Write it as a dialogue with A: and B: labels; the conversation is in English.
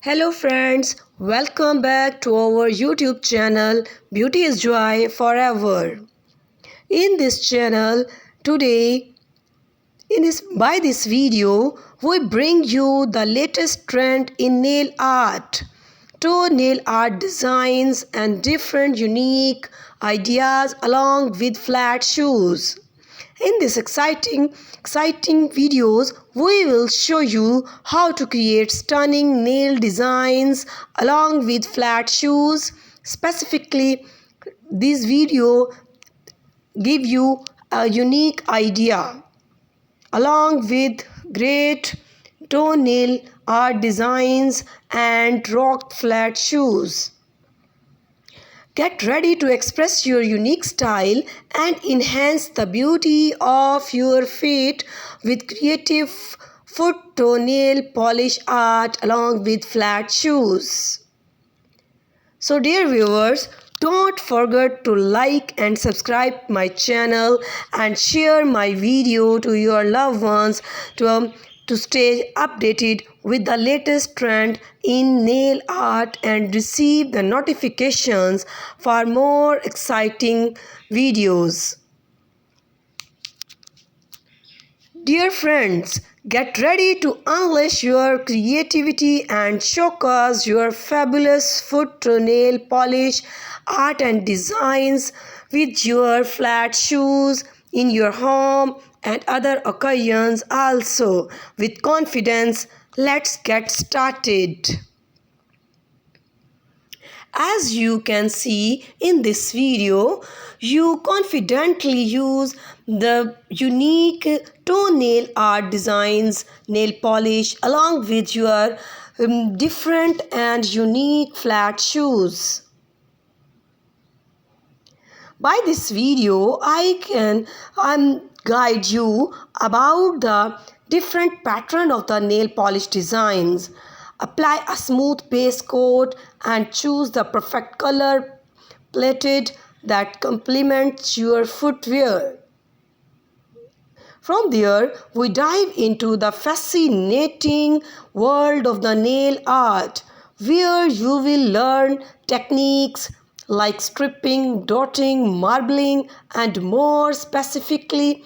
A: Hello friends, welcome back to our YouTube channel Beauty is Joy Forever. In this channel today by this video we bring you the latest trend in nail art. Nail art designs and different unique ideas along with flat shoes. In this exciting videos, we will show you how to create stunning nail designs along with flat shoes. Specifically, this video give you a unique idea along with great toenail art designs and rock flat shoes. Get ready to express your unique style and enhance the beauty of your feet with creative foot toenail polish art along with flat shoes. So dear viewers, don't forget to like and subscribe my channel and share my video to your loved ones to stay updated with the latest trend in nail art and receive the notifications for more exciting videos. Dear friends, get ready to unleash your creativity and showcase your fabulous foot nail polish art and designs with your flat shoes in your home and other occasions also. With confidence, let's get started. As you can see in this video, you confidently use the unique toenail art designs, nail polish along with your different and unique flat shoes. By this video, I can guide you about the different pattern of the nail polish designs. Apply a smooth base coat and choose the perfect color plated that complements your footwear. From there, we dive into the fascinating world of the nail art, where you will learn techniques like stripping, dotting, marbling, and more specifically,